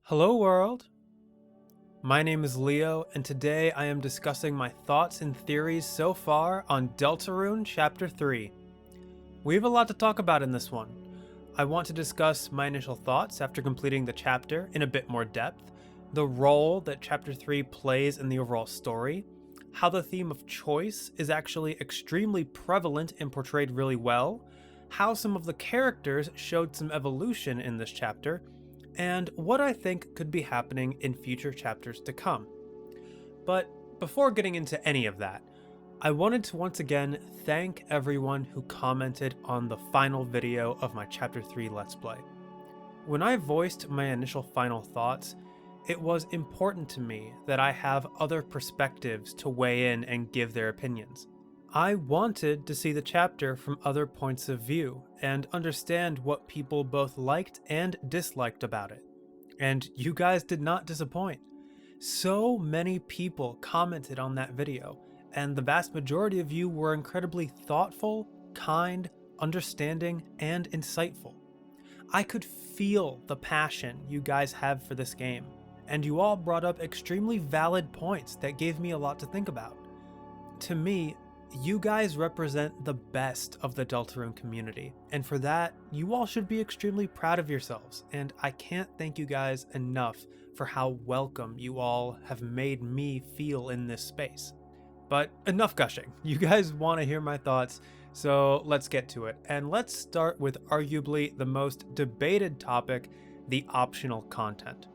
Hello world! My name is Leo, and today I am discussing my thoughts and theories so far on Deltarune Chapter 3. We have a lot to talk about in this one. I want to discuss my initial thoughts after completing the chapter in a bit more depth, the role that Chapter 3 plays in the overall story, how the theme of choice is actually extremely prevalent and portrayed really well, how some of the characters showed some evolution in this chapter, and what I think could be happening in future chapters to come. But before getting into any of that, I wanted to once again thank everyone who commented on the final video of my Chapter 3 Let's Play. When I voiced my initial final thoughts, it was important to me that I have other perspectives to weigh in and give their opinions. I wanted to see the chapter from other points of view and understand what people both liked and disliked about it. And you guys did not disappoint. So many people commented on that video, and the vast majority of you were incredibly thoughtful, kind, understanding, and insightful. I could feel the passion you guys have for this game, and you all brought up extremely valid points that gave me a lot to think about. To me, you guys represent the best of the Deltarune community, and for that, you all should be extremely proud of yourselves, and I can't thank you guys enough for how welcome you all have made me feel in this space. But enough gushing, you guys want to hear my thoughts, so let's get to it, and let's start with arguably the most debated topic, the optional content.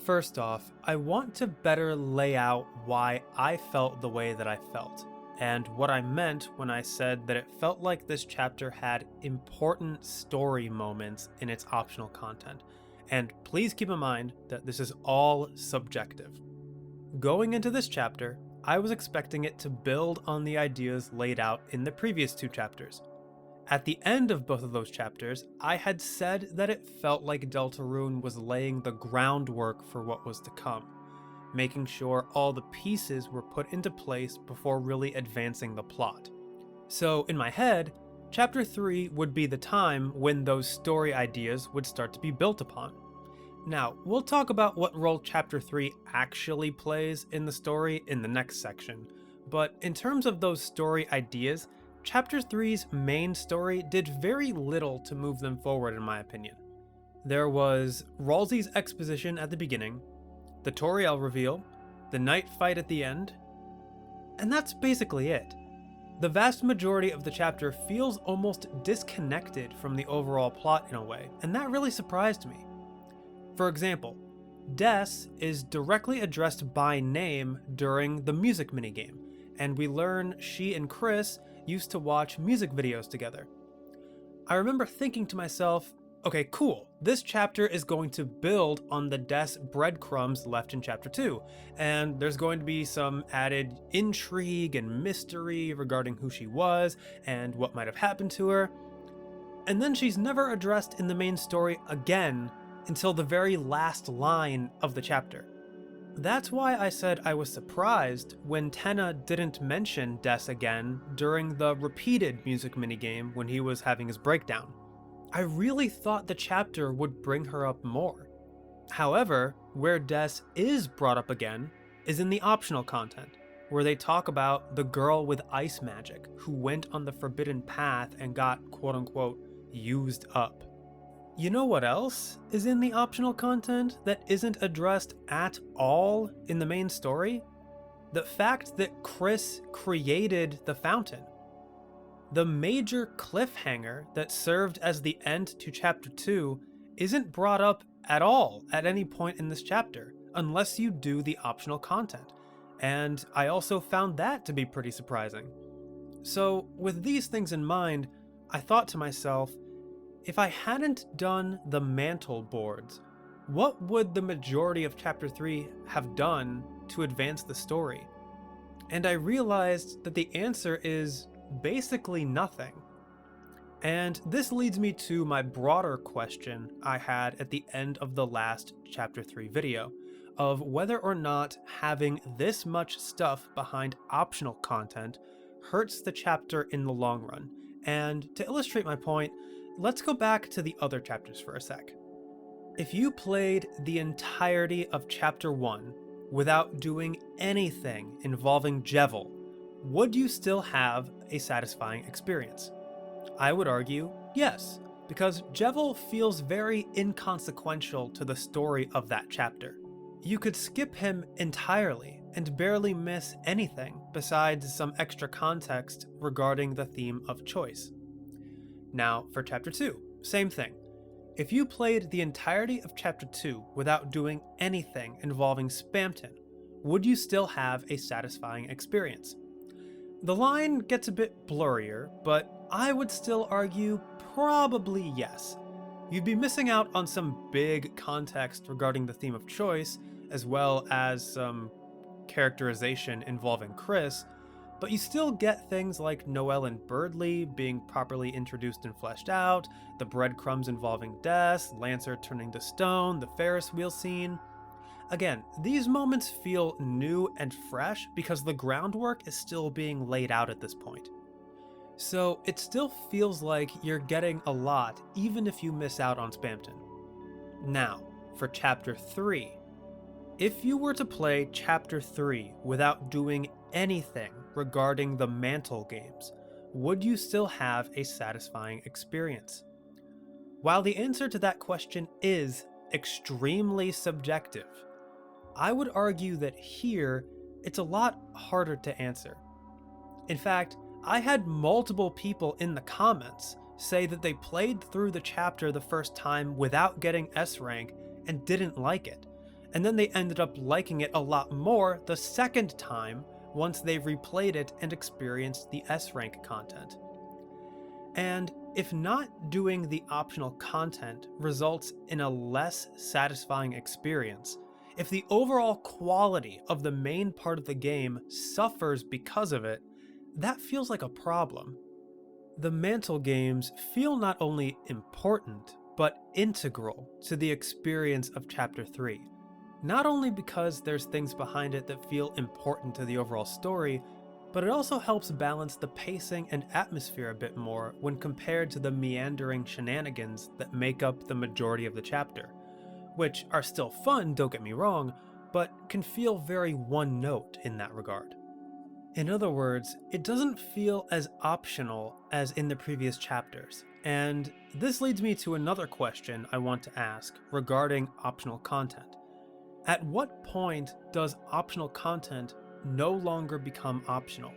First off, I want to better lay out why I felt the way that I felt, and what I meant when I said that it felt like this chapter had important story moments in its optional content. And please keep in mind that this is all subjective. Going into this chapter, I was expecting it to build on the ideas laid out in the previous two chapters. At the end of both of those chapters, I had said that it felt like Deltarune was laying the groundwork for what was to come, making sure all the pieces were put into place before really advancing the plot. So in my head, Chapter 3 would be the time when those story ideas would start to be built upon. Now, we'll talk about what role Chapter 3 actually plays in the story in the next section, but in terms of those story ideas, Chapter 3's main story did very little to move them forward in my opinion. There was Ralsei's exposition at the beginning, the Toriel reveal, the night fight at the end, and that's basically it. The vast majority of the chapter feels almost disconnected from the overall plot in a way, and that really surprised me. For example, Des is directly addressed by name during the music minigame, and we learn she and Kris used to watch music videos together. I remember thinking to myself, okay, cool, this chapter is going to build on the Des breadcrumbs left in Chapter 2, and there's going to be some added intrigue and mystery regarding who she was and what might have happened to her. And then she's never addressed in the main story again until the very last line of the chapter. That's why I said I was surprised when Tenna didn't mention Des again during the repeated music minigame when he was having his breakdown. I really thought the chapter would bring her up more. However, where Des is brought up again is in the optional content, where they talk about the girl with ice magic who went on the forbidden path and got quote-unquote used up. You know what else is in the optional content that isn't addressed at all in the main story? The fact that Kris created the fountain. The major cliffhanger that served as the end to Chapter 2 isn't brought up at all at any point in this chapter, unless you do the optional content, and I also found that to be pretty surprising. So, with these things in mind, I thought to myself, if I hadn't done the mantle boards, what would the majority of Chapter 3 have done to advance the story? And I realized that the answer is basically nothing. And this leads me to my broader question I had at the end of the last Chapter 3 video, of whether or not having this much stuff behind optional content hurts the chapter in the long run. And to illustrate my point, let's go back to the other chapters for a sec. If you played the entirety of Chapter 1 without doing anything involving Jevil, would you still have a satisfying experience? I would argue yes, because Jevil feels very inconsequential to the story of that chapter. You could skip him entirely and barely miss anything besides some extra context regarding the theme of choice. Now, for Chapter 2, same thing. If you played the entirety of Chapter 2 without doing anything involving Spamton, would you still have a satisfying experience? The line gets a bit blurrier, but I would still argue probably yes. You'd be missing out on some big context regarding the theme of choice, as well as some characterization involving Kris, but you still get things like Noelle and Birdley being properly introduced and fleshed out, the breadcrumbs involving Des, Lancer turning to stone, the Ferris wheel scene. Again, these moments feel new and fresh because the groundwork is still being laid out at this point. So it still feels like you're getting a lot even if you miss out on Spamton. Now, for Chapter 3. If you were to play Chapter 3 without doing anything regarding the Mantle games, would you still have a satisfying experience? While the answer to that question is extremely subjective, I would argue that here it's a lot harder to answer. In fact, I had multiple people in the comments say that they played through the chapter the first time without getting S rank and didn't like it, and then they ended up liking it a lot more the second time once they replayed it and experienced the S rank content. And if not doing the optional content results in a less satisfying experience, if the overall quality of the main part of the game suffers because of it, that feels like a problem. The Mantle games feel not only important, but integral to the experience of Chapter 3. Not only because there's things behind it that feel important to the overall story, but it also helps balance the pacing and atmosphere a bit more when compared to the meandering shenanigans that make up the majority of the chapter, which are still fun, don't get me wrong, but can feel very one note in that regard. In other words, it doesn't feel as optional as in the previous chapters, and this leads me to another question I want to ask regarding optional content. At what point does optional content no longer become optional?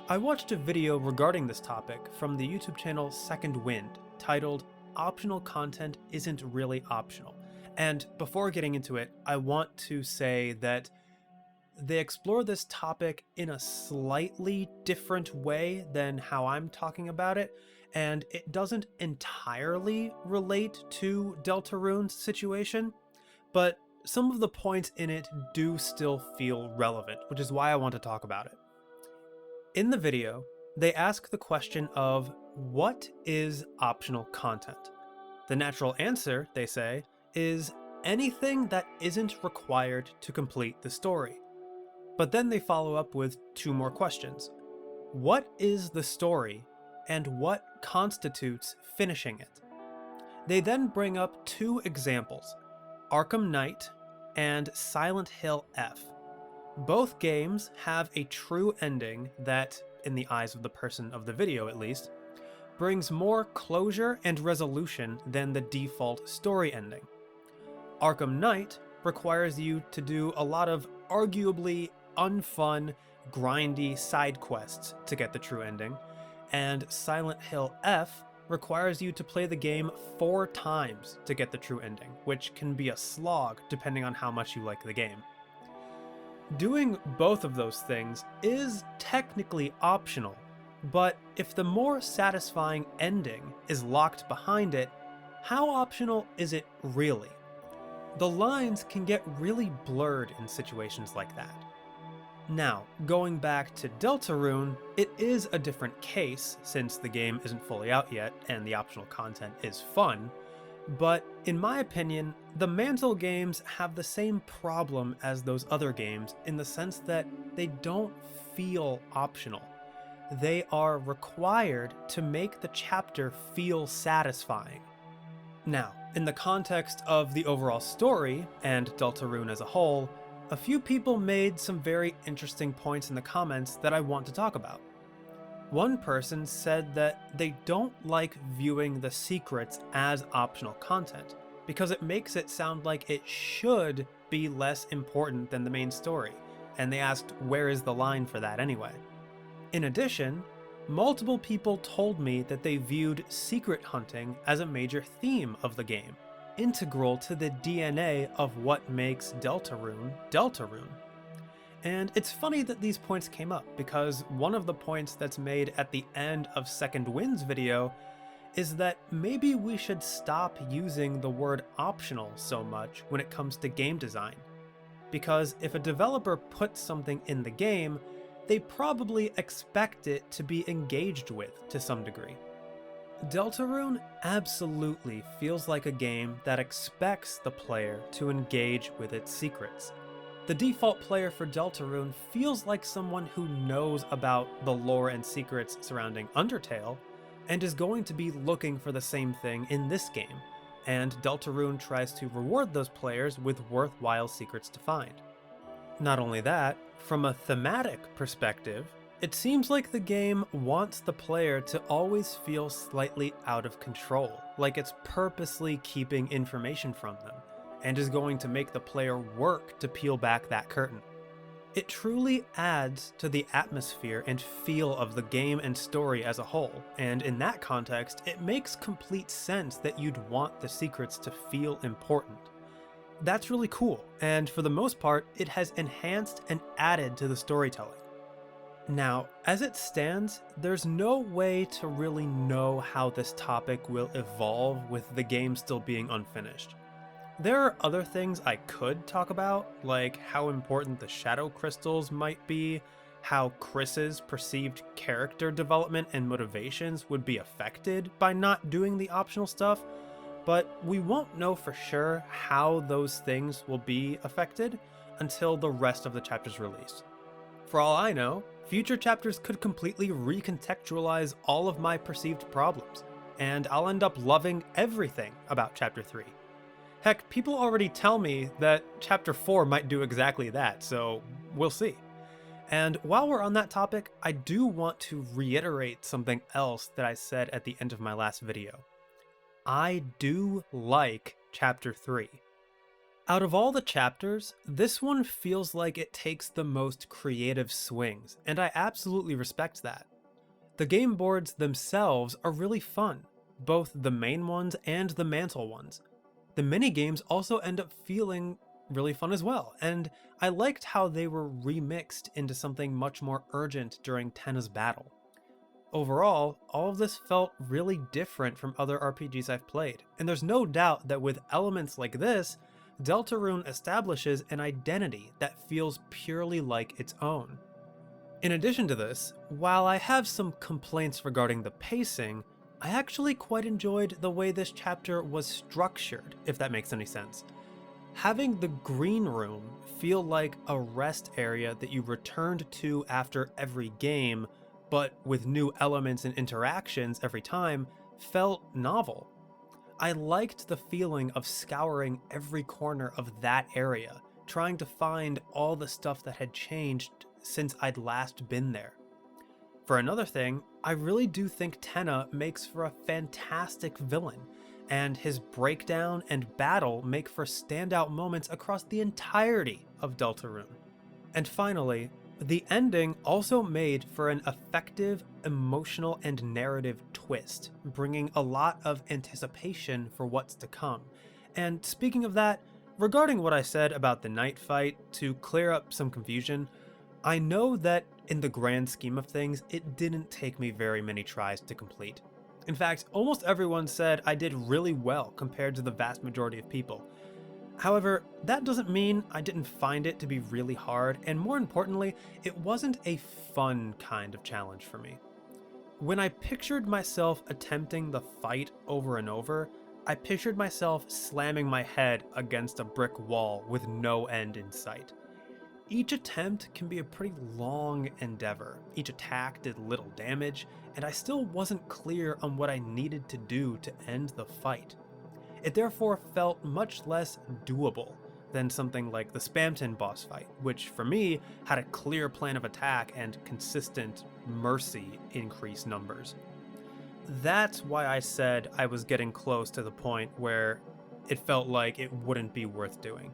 I watched a video regarding this topic from the YouTube channel Second Wind, titled Optional Content Isn't Really Optional. And before getting into it, I want to say that they explore this topic in a slightly different way than how I'm talking about it, and it doesn't entirely relate to Deltarune's situation, but some of the points in it do still feel relevant, which is why I want to talk about it. In the video, they ask the question of what is optional content? The natural answer, they say, is anything that isn't required to complete the story. But then they follow up with two more questions. What is the story, and what constitutes finishing it? They then bring up two examples, Arkham Knight and Silent Hill F. Both games have a true ending that, in the eyes of the person of the video at least, brings more closure and resolution than the default story ending. Arkham Knight requires you to do a lot of arguably unfun, grindy side quests to get the true ending, and Silent Hill F requires you to play the game 4 times to get the true ending, which can be a slog depending on how much you like the game. Doing both of those things is technically optional, but if the more satisfying ending is locked behind it, how optional is it really? The lines can get really blurred in situations like that. Now, going back to Deltarune, it is a different case since the game isn't fully out yet and the optional content is fun, but in my opinion, the Mantle games have the same problem as those other games in the sense that they don't feel optional. They are required to make the chapter feel satisfying. Now, In the context of the overall story, and Deltarune as a whole, a few people made some very interesting points in the comments that I want to talk about. One person said that they don't like viewing the secrets as optional content, because it makes it sound like it should be less important than the main story, and they asked where is the line for that anyway. In addition, multiple people told me that they viewed secret hunting as a major theme of the game, integral to the DNA of what makes Deltarune Deltarune. And it's funny that these points came up, because one of the points that's made at the end of Second Wind's video is that maybe we should stop using the word optional so much when it comes to game design. Because if a developer puts something in the game, they probably expect it to be engaged with to some degree. Deltarune absolutely feels like a game that expects the player to engage with its secrets. The default player for Deltarune feels like someone who knows about the lore and secrets surrounding Undertale, and is going to be looking for the same thing in this game, and Deltarune tries to reward those players with worthwhile secrets to find. Not only that, from a thematic perspective, it seems like the game wants the player to always feel slightly out of control, like it's purposely keeping information from them, and is going to make the player work to peel back that curtain. It truly adds to the atmosphere and feel of the game and story as a whole, and in that context, it makes complete sense that you'd want the secrets to feel important. That's really cool, and for the most part, it has enhanced and added to the storytelling. Now, as it stands, there's no way to really know how this topic will evolve with the game still being unfinished. There are other things I could talk about, like how important the shadow crystals might be, how Kris's perceived character development and motivations would be affected by not doing the optional stuff, but we won't know for sure how those things will be affected until the rest of the chapter's released. For all I know, future chapters could completely recontextualize all of my perceived problems, and I'll end up loving everything about Chapter 3. Heck, people already tell me that Chapter 4 might do exactly that, so we'll see. And while we're on that topic, I do want to reiterate something else that I said at the end of my last video. I do like Chapter 3. Out of all the chapters, this one feels like it takes the most creative swings, and I absolutely respect that. The game boards themselves are really fun, both the main ones and the mantle ones. The minigames also end up feeling really fun as well, and I liked how they were remixed into something much more urgent during Tenna's battle. Overall, all of this felt really different from other RPGs I've played, and there's no doubt that with elements like this, Deltarune establishes an identity that feels purely like its own. In addition to this, while I have some complaints regarding the pacing, I actually quite enjoyed the way this chapter was structured, if that makes any sense. Having the green room feel like a rest area that you returned to after every game, but with new elements and interactions every time, felt novel. I liked the feeling of scouring every corner of that area, trying to find all the stuff that had changed since I'd last been there. For another thing, I really do think Tenna makes for a fantastic villain, and his breakdown and battle make for standout moments across the entirety of Deltarune. And finally, the ending also made for an effective, emotional, and narrative twist, bringing a lot of anticipation for what's to come. And speaking of that, regarding what I said about the night fight, to clear up some confusion, I know that in the grand scheme of things, it didn't take me very many tries to complete. In fact, almost everyone said I did really well compared to the vast majority of people. However, that doesn't mean I didn't find it to be really hard, and more importantly, it wasn't a fun kind of challenge for me. When I pictured myself attempting the fight over and over, I pictured myself slamming my head against a brick wall with no end in sight. Each attempt can be a pretty long endeavor, each attack did little damage, and I still wasn't clear on what I needed to do to end the fight. It therefore felt much less doable than something like the Spamton boss fight, which for me had a clear plan of attack and consistent mercy increase numbers. That's why I said I was getting close to the point where it felt like it wouldn't be worth doing.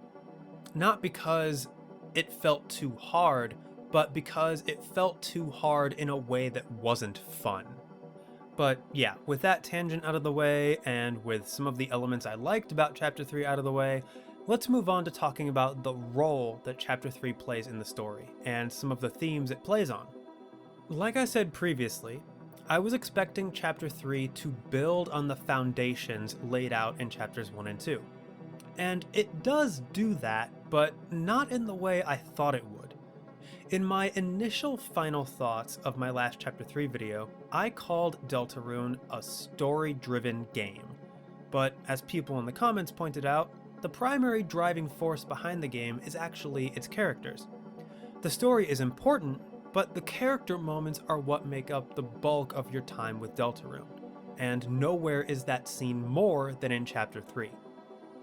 Not because it felt too hard, but because it felt too hard in a way that wasn't fun. But yeah, with that tangent out of the way, and with some of the elements I liked about Chapter 3 out of the way, let's move on to talking about the role that Chapter 3 plays in the story, and some of the themes it plays on. Like I said previously, I was expecting Chapter 3 to build on the foundations laid out in Chapters 1 and 2. And it does do that, but not in the way I thought it would. In my initial final thoughts of my last Chapter 3 video, I called Deltarune a story-driven game. But as people in the comments pointed out, the primary driving force behind the game is actually its characters. The story is important, but the character moments are what make up the bulk of your time with Deltarune, and nowhere is that seen more than in Chapter 3.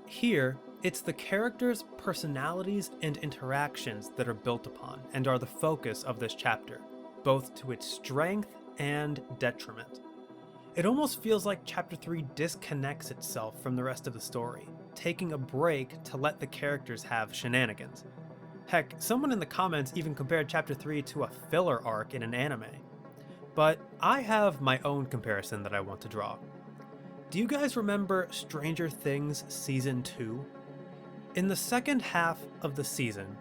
Here, it's the characters' personalities and interactions that are built upon and are the focus of this chapter, both to its strength and detriment. It almost feels like Chapter 3 disconnects itself from the rest of the story, taking a break to let the characters have shenanigans. Heck, someone in the comments even compared Chapter 3 to a filler arc in an anime. But I have my own comparison that I want to draw. Do you guys remember Stranger Things Season 2? In the second half of the season,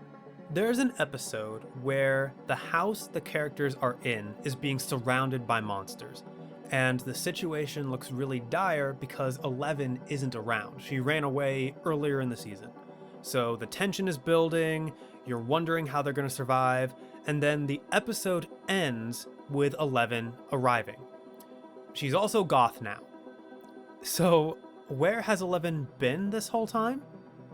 there's an episode where the house the characters are in is being surrounded by monsters, and the situation looks really dire because Eleven isn't around. She ran away earlier in the season. So the tension is building, you're wondering how they're going to survive, and then the episode ends with Eleven arriving. She's also goth now. So where has Eleven been this whole time?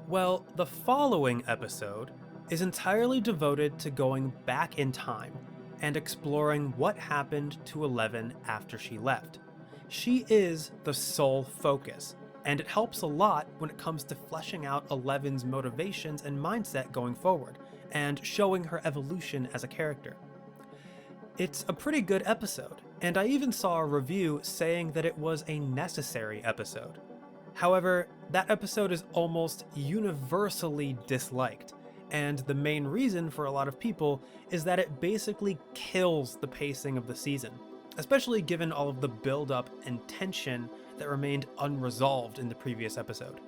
Well, the following episode is entirely devoted to going back in time and exploring what happened to Eleven after she left. She is the sole focus, and it helps a lot when it comes to fleshing out Eleven's motivations and mindset going forward, and showing her evolution as a character. It's a pretty good episode, and I even saw a review saying that it was a necessary episode. However, that episode is almost universally disliked, and the main reason for a lot of people is that it basically kills the pacing of the season, especially given all of the build-up and tension that remained unresolved in the previous episode.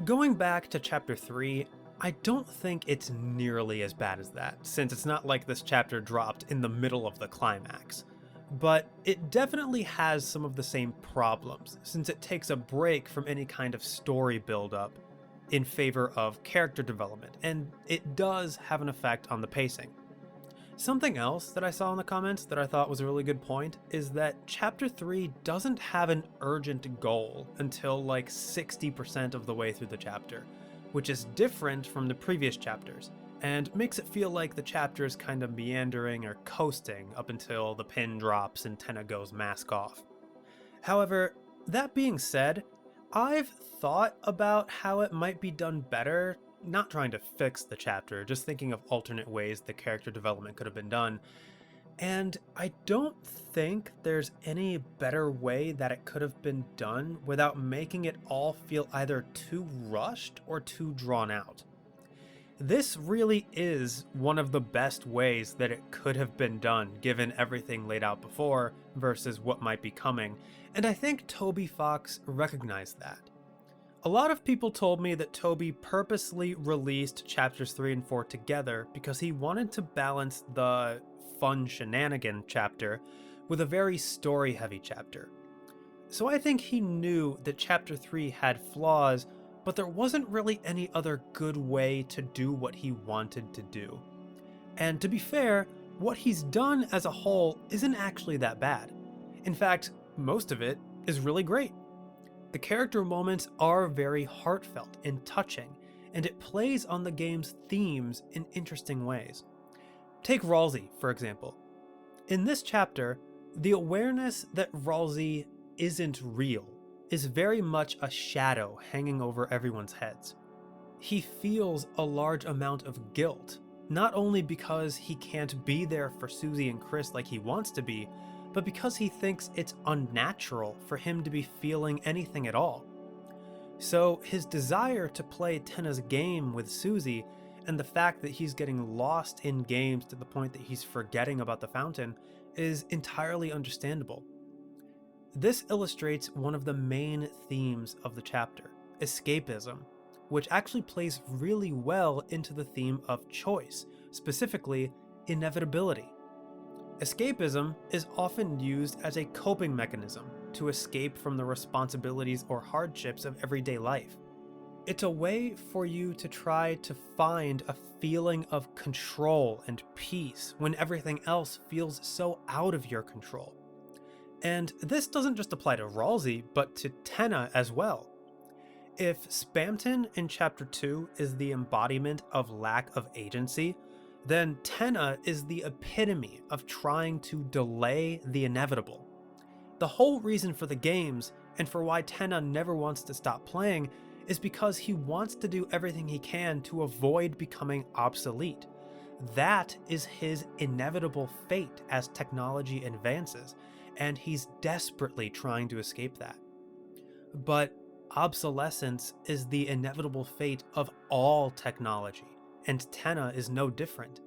Going back to Chapter 3, I don't think it's nearly as bad as that, since it's not like this chapter dropped in the middle of the climax. But it definitely has some of the same problems, since it takes a break from any kind of story build-up in favor of character development, and it does have an effect on the pacing. Something else that I saw in the comments that I thought was a really good point is that Chapter 3 doesn't have an urgent goal until like 60% of the way through the chapter, which is different from the previous chapters, and makes it feel like the chapter is kind of meandering or coasting up until the pin drops and Tenna goes mask off. However, that being said, I've thought about how it might be done better, not trying to fix the chapter, just thinking of alternate ways the character development could have been done, and I don't think there's any better way that it could have been done without making it all feel either too rushed or too drawn out. This really is one of the best ways that it could have been done given everything laid out before versus what might be coming, and I think Toby Fox recognized that. A lot of people told me that Toby purposely released chapters 3 and 4 together because he wanted to balance the fun shenanigan chapter with a very story-heavy chapter. So I think he knew that chapter 3 had flaws, but there wasn't really any other good way to do what he wanted to do. And to be fair, what he's done as a whole isn't actually that bad. In fact, most of it is really great. The character moments are very heartfelt and touching, and it plays on the game's themes in interesting ways. Take Ralsei, for example. In this chapter, the awareness that Ralsei isn't real is very much a shadow hanging over everyone's heads. He feels a large amount of guilt, not only because he can't be there for Susie and Kris like he wants to be, but because he thinks it's unnatural for him to be feeling anything at all. So his desire to play Tenna's game with Susie, and the fact that he's getting lost in games to the point that he's forgetting about the fountain, is entirely understandable. This illustrates one of the main themes of the chapter, escapism, which actually plays really well into the theme of choice, specifically inevitability. Escapism is often used as a coping mechanism to escape from the responsibilities or hardships of everyday life. It's a way for you to try to find a feeling of control and peace when everything else feels so out of your control. And this doesn't just apply to Ralsei, but to Tenna as well. If Spamton in Chapter 2 is the embodiment of lack of agency, then Tenna is the epitome of trying to delay the inevitable. The whole reason for the games, and for why Tenna never wants to stop playing, is because he wants to do everything he can to avoid becoming obsolete. That is his inevitable fate as technology advances, and he's desperately trying to escape that. But obsolescence is the inevitable fate of all technology, and Tenna is no different.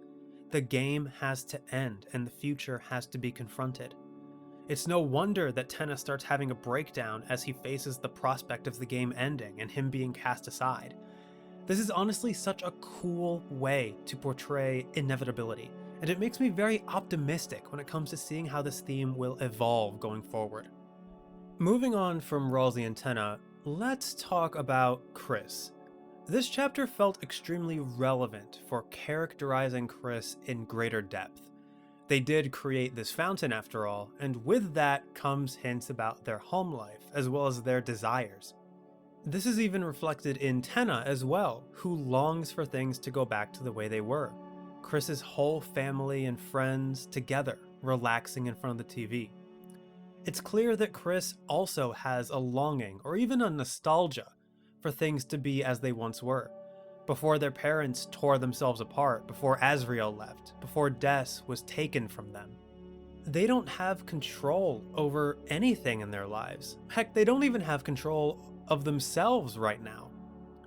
The game has to end, and the future has to be confronted. It's no wonder that Tenna starts having a breakdown as he faces the prospect of the game ending and him being cast aside. This is honestly such a cool way to portray inevitability, and it makes me very optimistic when it comes to seeing how this theme will evolve going forward. Moving on from Ralsei and Tenna, let's talk about Kris. This chapter felt extremely relevant for characterizing Kris in greater depth. They did create this fountain after all, and with that comes hints about their home life, as well as their desires. This is even reflected in Tenna as well, who longs for things to go back to the way they were. Kris's whole family and friends together, relaxing in front of the TV. It's clear that Kris also has a longing, or even a nostalgia, for things to be as they once were. Before their parents tore themselves apart, before Asriel left, before Des was taken from them. They don't have control over anything in their lives. Heck, they don't even have control of themselves right now.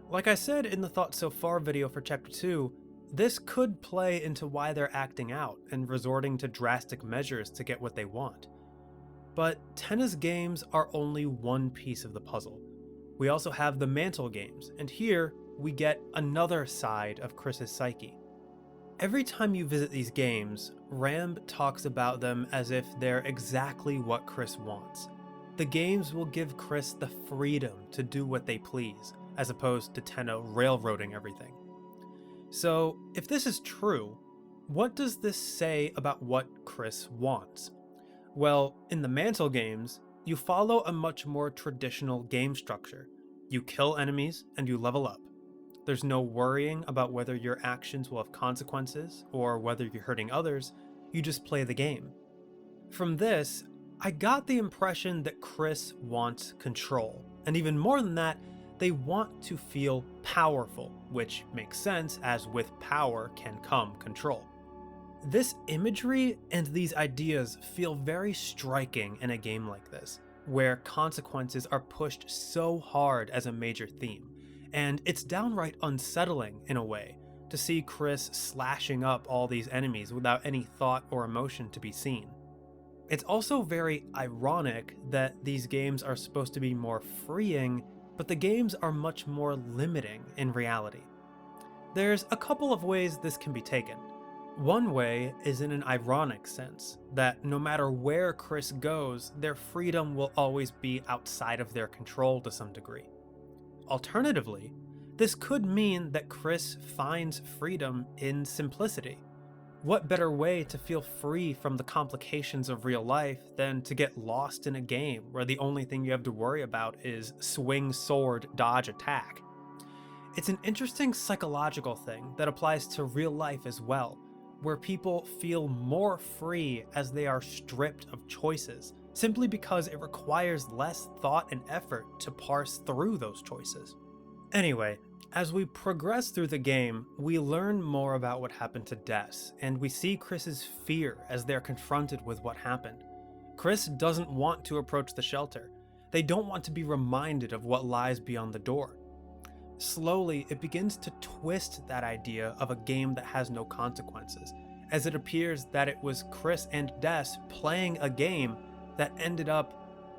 Like I said in the Thoughts So Far video for Chapter 2, this could play into why they're acting out and resorting to drastic measures to get what they want. But Tenna's games are only one piece of the puzzle. We also have the Mantle games, and here we get another side of Kris's psyche. Every time you visit these games, Ramb talks about them as if they're exactly what Kris wants. The games will give Kris the freedom to do what they please, as opposed to Tenna railroading everything. So, if this is true, what does this say about what Kris wants? Well, in the Mantle games, you follow a much more traditional game structure. You kill enemies and you level up. There's no worrying about whether your actions will have consequences or whether you're hurting others, you just play the game. From this, I got the impression that Kris wants control, and even more than that, they want to feel powerful, which makes sense as with power can come control. This imagery and these ideas feel very striking in a game like this, where consequences are pushed so hard as a major theme, and it's downright unsettling in a way to see Kris slashing up all these enemies without any thought or emotion to be seen. It's also very ironic that these games are supposed to be more freeing, but the games are much more limiting in reality. There's a couple of ways this can be taken. One way is in an ironic sense, that no matter where Kris goes, their freedom will always be outside of their control to some degree. Alternatively, this could mean that Kris finds freedom in simplicity. What better way to feel free from the complications of real life than to get lost in a game where the only thing you have to worry about is swing, sword, dodge, attack? It's an interesting psychological thing that applies to real life as well, where people feel more free as they are stripped of choices, simply because it requires less thought and effort to parse through those choices. Anyway, as we progress through the game, we learn more about what happened to Des, and we see Kris's fear as they're confronted with what happened. Kris doesn't want to approach the shelter. They don't want to be reminded of what lies beyond the door. Slowly, it begins to twist that idea of a game that has no consequences, as it appears that it was Kris and Des playing a game that ended up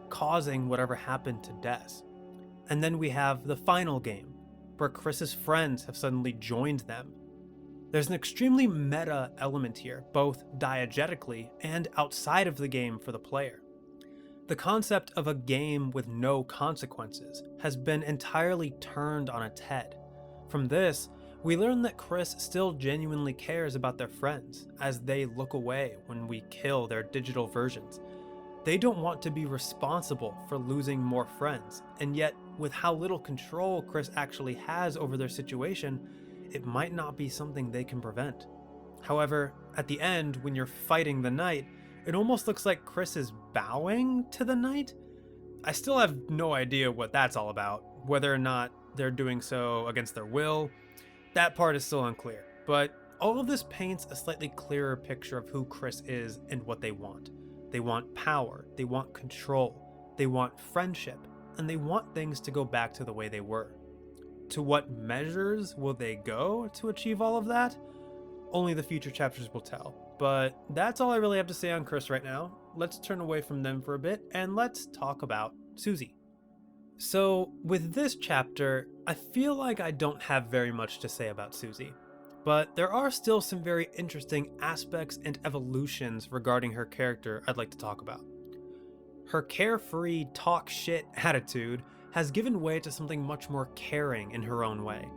causing whatever happened to Des. And then we have the final game, where Kris's friends have suddenly joined them. There's an extremely meta element here, both diegetically and outside of the game for the player. The concept of a game with no consequences has been entirely turned on its head. From this, we learn that Kris still genuinely cares about their friends as they look away when we kill their digital versions. They don't want to be responsible for losing more friends, and yet, with how little control Kris actually has over their situation, it might not be something they can prevent. However, at the end, when you're fighting the knight, it almost looks like Kris is bowing to the knight. I still have no idea what that's all about, whether or not they're doing so against their will. That part is still unclear, but all of this paints a slightly clearer picture of who Kris is and what they want. They want power, they want control, they want friendship, and they want things to go back to the way they were. To what measures will they go to achieve all of that? Only the future chapters will tell. But that's all I really have to say on Kris right now. Let's turn away from them for a bit and let's talk about Susie. So, with this chapter, I feel like I don't have very much to say about Susie. But there are still some very interesting aspects and evolutions regarding her character I'd like to talk about. Her carefree, talk shit attitude has given way to something much more caring in her own way.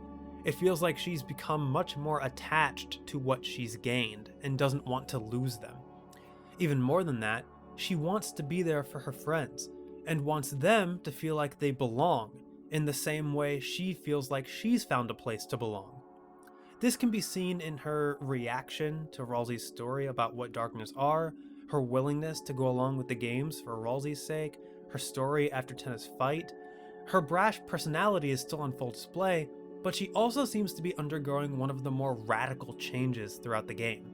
It feels like she's become much more attached to what she's gained and doesn't want to lose them. Even more than that, she wants to be there for her friends and wants them to feel like they belong in the same way she feels like she's found a place to belong. This can be seen in her reaction to Ralsei's story about what darkness are, her willingness to go along with the games for Ralsei's sake, her story after Tenna's fight. Her brash personality is still on full display, but she also seems to be undergoing one of the more radical changes throughout the game.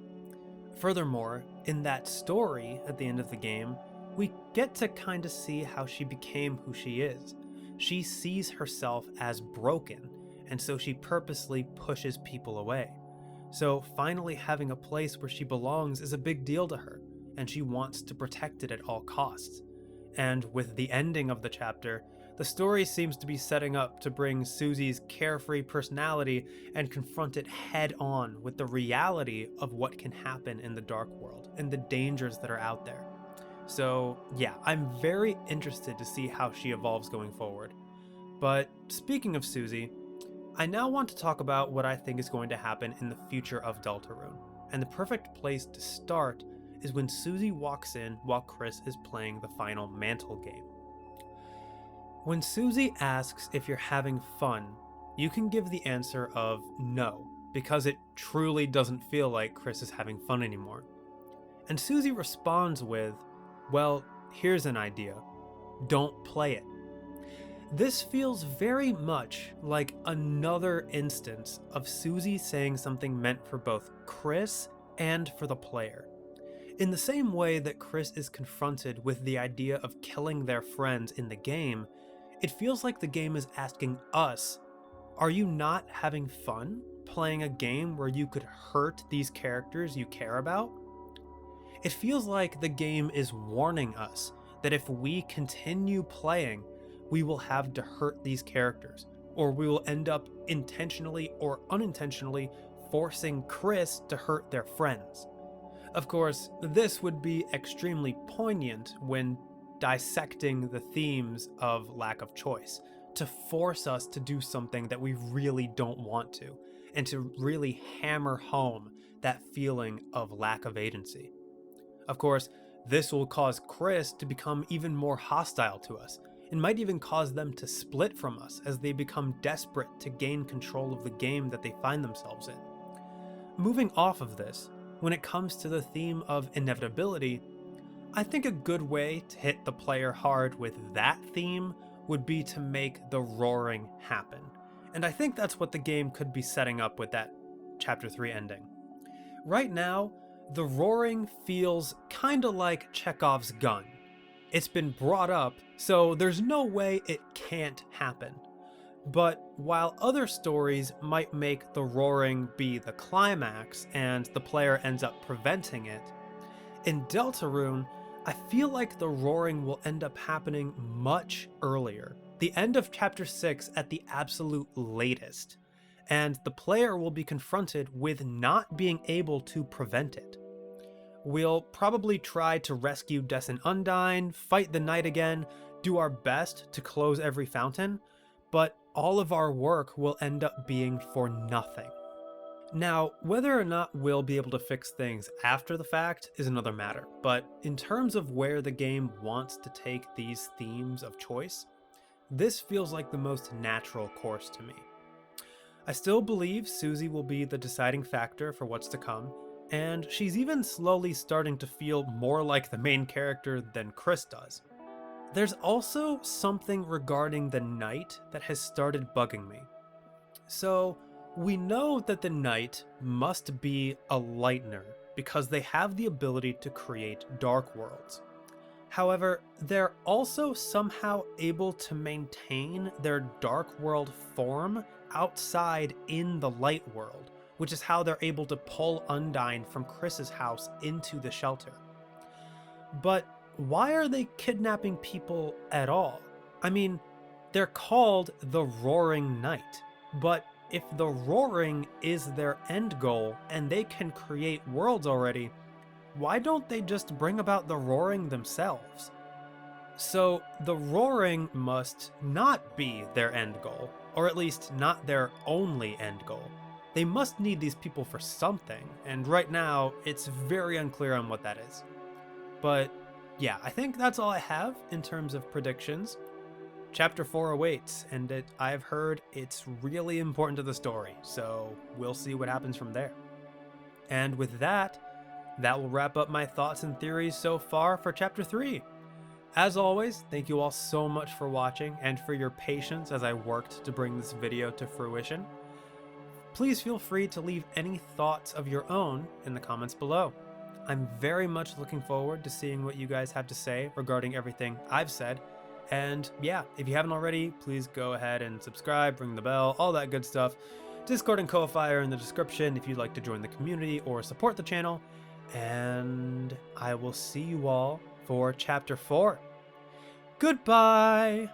Furthermore, in that story at the end of the game, we get to kind of see how she became who she is. She sees herself as broken, and so she purposely pushes people away. So finally having a place where she belongs is a big deal to her, and she wants to protect it at all costs. And with the ending of the chapter, the story seems to be setting up to bring Susie's carefree personality and confront it head on with the reality of what can happen in the dark world and the dangers that are out there. So yeah, I'm very interested to see how she evolves going forward. But speaking of Susie, I now want to talk about what I think is going to happen in the future of Deltarune. And the perfect place to start is when Susie walks in while Kris is playing the final Mantle game. When Susie asks if you're having fun, you can give the answer of no, because it truly doesn't feel like Kris is having fun anymore. And Susie responds with, well, here's an idea. Don't play it. This feels very much like another instance of Susie saying something meant for both Kris and for the player. In the same way that Kris is confronted with the idea of killing their friends in the game, it feels like the game is asking us, are you not having fun playing a game where you could hurt these characters you care about? It feels like the game is warning us that if we continue playing, we will have to hurt these characters, or we will end up intentionally or unintentionally forcing Kris to hurt their friends. Of course, this would be extremely poignant when dissecting the themes of lack of choice, to force us to do something that we really don't want to, and to really hammer home that feeling of lack of agency. Of course, this will cause Kris to become even more hostile to us, and might even cause them to split from us as they become desperate to gain control of the game that they find themselves in. Moving off of this, when it comes to the theme of inevitability, I think a good way to hit the player hard with that theme would be to make the roaring happen. And I think that's what the game could be setting up with that Chapter 3 ending. Right now, the roaring feels kinda like Chekhov's gun. It's been brought up, so there's no way it can't happen. But while other stories might make the roaring be the climax and the player ends up preventing it, in Deltarune, I feel like the roaring will end up happening much earlier, the end of Chapter 6 at the absolute latest, and the player will be confronted with not being able to prevent it. We'll probably try to rescue Des and Undyne, fight the night again, do our best to close every fountain, but all of our work will end up being for nothing. Now, whether or not we'll be able to fix things after the fact is another matter, but in terms of where the game wants to take these themes of choice, this feels like the most natural course to me. I still believe Susie will be the deciding factor for what's to come, and she's even slowly starting to feel more like the main character than Kris does. There's also something regarding the night that has started bugging me. So, we know that the night must be a lightener because they have the ability to create dark worlds. However, they're also somehow able to maintain their dark world form outside in the light world, which is how they're able to pull Undyne from Kris's house into the shelter. But why are they kidnapping people at all? I mean, they're called the Roaring Night, but if the roaring is their end goal and they can create worlds already, why don't they just bring about the roaring themselves? So the roaring must not be their end goal, or at least not their only end goal. They must need these people for something, and right now it's very unclear on what that is. But yeah, I think that's all I have in terms of predictions. Chapter 4 awaits, and I've heard it's really important to the story, so we'll see what happens from there. And with that will wrap up my thoughts and theories so far for Chapter 3. As always, thank you all so much for watching and for your patience as I worked to bring this video to fruition. Please feel free to leave any thoughts of your own in the comments below. I'm very much looking forward to seeing what you guys have to say regarding everything I've said. And yeah, if you haven't already, please go ahead and subscribe, ring the bell, all that good stuff. Discord and Ko-Fi are in the description if you'd like to join the community or support the channel. And I will see you all for Chapter 4. Goodbye!